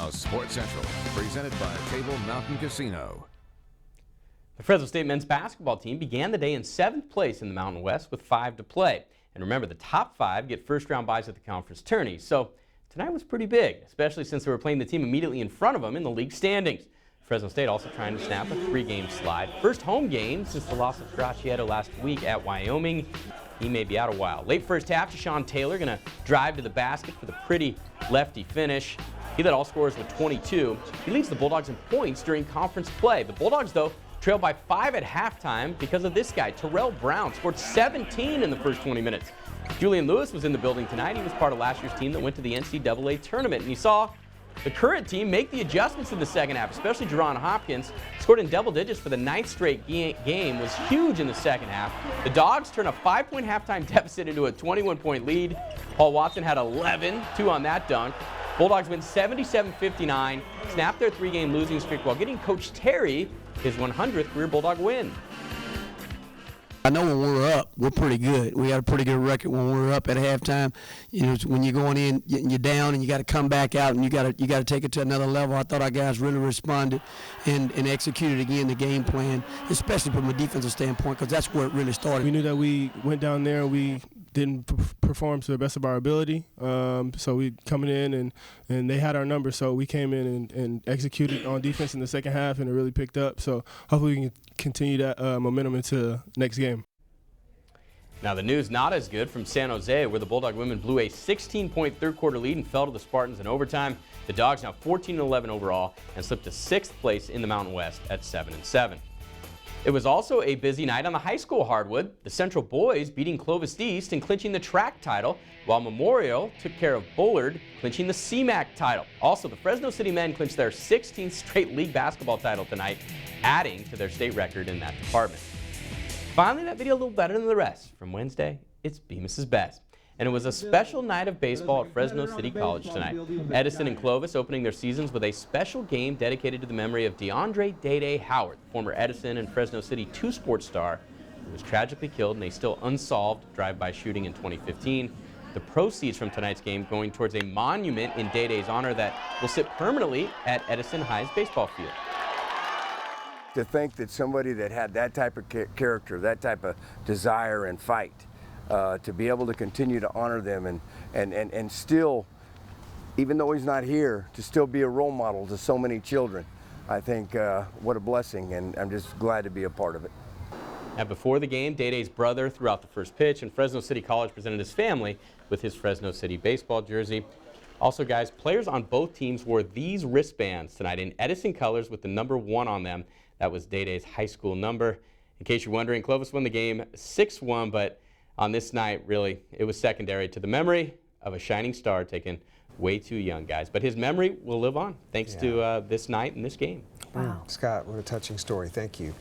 Now Sports Central, presented by Table Mountain Casino. The Fresno State men's basketball team began the day in 7th place in the Mountain West with 5 to play. And remember, the top 5 get first-round byes at the conference tourney. So tonight was pretty big, especially since they were playing the team immediately in front of them in the league standings. Fresno State also trying to snap a 3-game slide. First home game since the loss of Gracieto last week at Wyoming. He may be out a while. Late first half, Deshaun Taylor going to drive to the basket for the pretty lefty finish. He led all scorers with 22. He leads the Bulldogs in points during conference play. The Bulldogs, though, trailed by 5 at halftime because of this guy. Terrell Brown scored 17 in the first 20 minutes. Julian Lewis was in the building tonight. He was part of last year's team that went to the NCAA tournament. And he saw the current team make the adjustments in the second half, especially Jerron Hopkins. Scored in double digits for the 9th straight game, was huge in the second half. The Dogs turned a 5-point halftime deficit into a 21-point lead. Paul Watson had 11, 2 on that dunk. Bulldogs win 77-59, snapped their 3-game losing streak while getting Coach Terry his 100th career Bulldog win. I know when we're up, we're pretty good. We got a pretty good record when we're up at halftime. You know, when you're going in, you're down, and you got to come back out, and you got to take it to another level. I thought our guys really responded and executed again the game plan, especially from a defensive standpoint, because that's where it really started. We knew that we went down there and we didn't perform to the best of our ability. So we coming in and they had our number. So we came in and executed on defense in the second half, and it really picked up. So hopefully we can continue that momentum into next game. Now the news not as good from San Jose, where the Bulldog women blew a 16-point third-quarter lead and fell to the Spartans in overtime. The Dogs now 14-11 overall and slipped to 6th place in the Mountain West at 7-7. It was also a busy night on the high school hardwood. The Central boys beating Clovis East and clinching the track title, while Memorial took care of Bullard, clinching the CMAC title. Also, the Fresno City men clinched their 16th straight league basketball title tonight, adding to their state record in that department. Finally, that video a little better than the rest. From Wednesday, it's Bemis' best. And it was a special night of baseball at Fresno City College tonight. Edison and Clovis opening their seasons with a special game dedicated to the memory of DeAndre Day-Day Howard, the former Edison and Fresno City two-sport star who was tragically killed in a still unsolved drive-by shooting in 2015. The proceeds from tonight's game going towards a monument in Day-Day's honor that will sit permanently at Edison High's baseball field. To think that somebody that had that type of character, that type of desire and fight, to be able to continue to honor them and still, even though he's not here, to still be a role model to so many children. I think what a blessing, and I'm just glad to be a part of it. And before the game, Day-Day's brother threw out the first pitch, and Fresno City College presented his family with his Fresno City baseball jersey. Also, guys, players on both teams wore these wristbands tonight in Edison colors with the number 1 on them. That was Day-Day's high school number. In case you're wondering, Clovis won the game 6-1, but on this night, really, it was secondary to the memory of a shining star taken way too young, guys. But his memory will live on thanks to this night and this game. Wow. Scott, what a touching story. Thank you.